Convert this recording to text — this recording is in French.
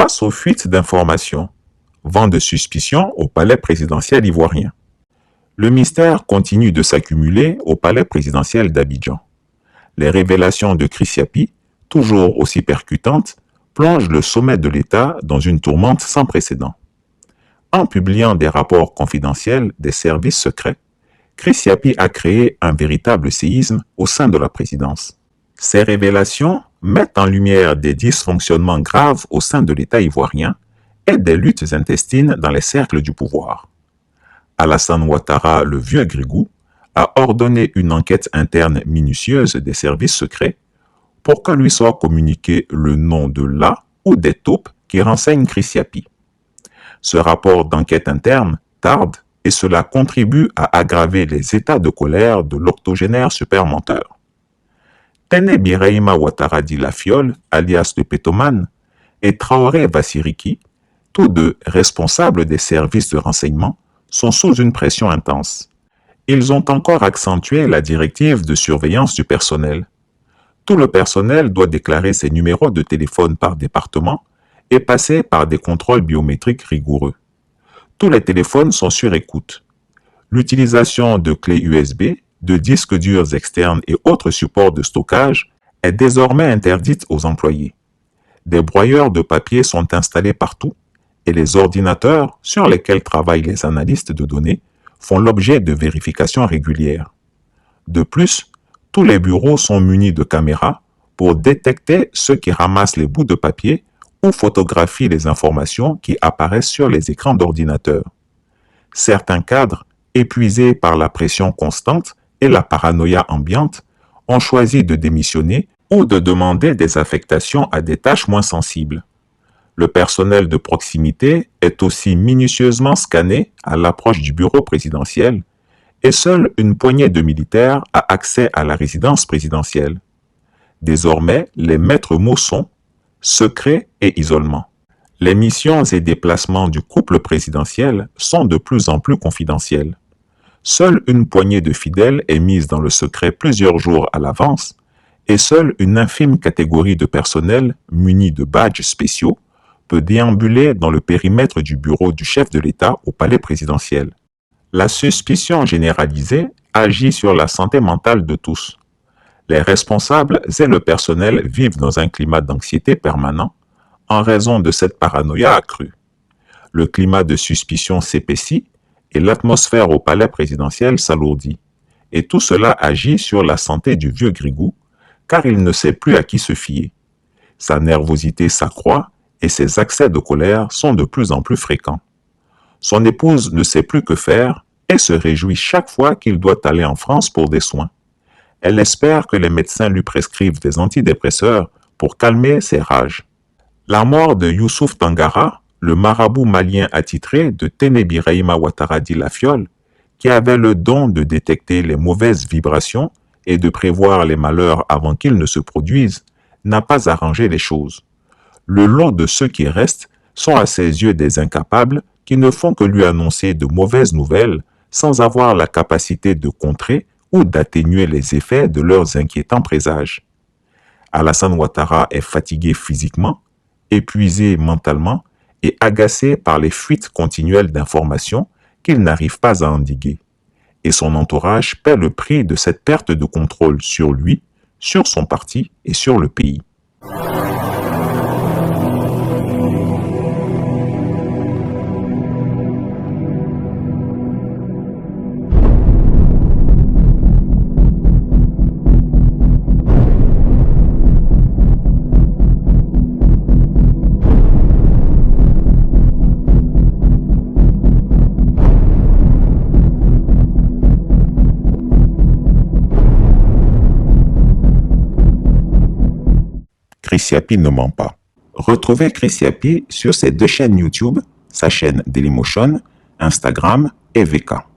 Face aux fuites d'informations, vent de suspicion au palais présidentiel ivoirien. Le mystère continue de s'accumuler au palais présidentiel d'Abidjan. Les révélations de Chris Yapi, toujours aussi percutantes, plongent le sommet de l'État dans une tourmente sans précédent. En publiant des rapports confidentiels des services secrets, Chris Yapi a créé un véritable séisme au sein de la présidence. Ces révélations mettent en lumière des dysfonctionnements graves au sein de l'État ivoirien et des luttes intestines dans les cercles du pouvoir. Alassane Ouattara, le vieux grigou, a ordonné une enquête interne minutieuse des services secrets pour que lui soit communiqué le nom de la ou des taupes qui renseignent Chris Yapi. Ce rapport d'enquête interne tarde et cela contribue à aggraver les états de colère de l'octogénaire supermenteur. Téné Birahima Ouattara dit la Fiole, alias le Pétoman, et Traoré Vassiriki, tous deux responsables des services de renseignement, sont sous une pression intense. Ils ont encore accentué la directive de surveillance du personnel. Tout le personnel doit déclarer ses numéros de téléphone par département et passer par des contrôles biométriques rigoureux. Tous les téléphones sont sur écoute. L'utilisation de clés USB, de disques durs externes et autres supports de stockage est désormais interdite aux employés. Des broyeurs de papier sont installés partout et les ordinateurs sur lesquels travaillent les analystes de données font l'objet de vérifications régulières. De plus, tous les bureaux sont munis de caméras pour détecter ceux qui ramassent les bouts de papier ou photographient les informations qui apparaissent sur les écrans d'ordinateur. Certains cadres, épuisés par la pression constante et la paranoïa ambiante, ont choisi de démissionner ou de demander des affectations à des tâches moins sensibles. Le personnel de proximité est aussi minutieusement scanné à l'approche du bureau présidentiel et seule une poignée de militaires a accès à la résidence présidentielle. Désormais, les maîtres mots sont secret et isolement. Les missions et déplacements du couple présidentiel sont de plus en plus confidentiels. Seule une poignée de fidèles est mise dans le secret plusieurs jours à l'avance et seule une infime catégorie de personnel muni de badges spéciaux peut déambuler dans le périmètre du bureau du chef de l'État au palais présidentiel. La suspicion généralisée agit sur la santé mentale de tous. Les responsables et le personnel vivent dans un climat d'anxiété permanent en raison de cette paranoïa accrue. Le climat de suspicion s'épaissit et l'atmosphère au palais présidentiel s'alourdit. Et tout cela agit sur la santé du vieux grigou, car il ne sait plus à qui se fier. Sa nervosité s'accroît et ses accès de colère sont de plus en plus fréquents. Son épouse ne sait plus que faire et se réjouit chaque fois qu'il doit aller en France pour des soins. Elle espère que les médecins lui prescrivent des antidépresseurs pour calmer ses rages. La mort de Youssouf Tangara, le marabout malien attitré de Téné Birahima Ouattara dit la Fiole, qui avait le don de détecter les mauvaises vibrations et de prévoir les malheurs avant qu'ils ne se produisent, n'a pas arrangé les choses. Le lot de ceux qui restent sont à ses yeux des incapables qui ne font que lui annoncer de mauvaises nouvelles sans avoir la capacité de contrer ou d'atténuer les effets de leurs inquiétants présages. Alassane Ouattara est fatigué physiquement, épuisé mentalement et agacé par les fuites continuelles d'informations qu'il n'arrive pas à endiguer. Et son entourage paie le prix de cette perte de contrôle sur lui, sur son parti et sur le pays. Chris Yapi ne ment pas. Retrouvez Chris Yapi sur ses deux chaînes YouTube, sa chaîne Dailymotion, Instagram et VK.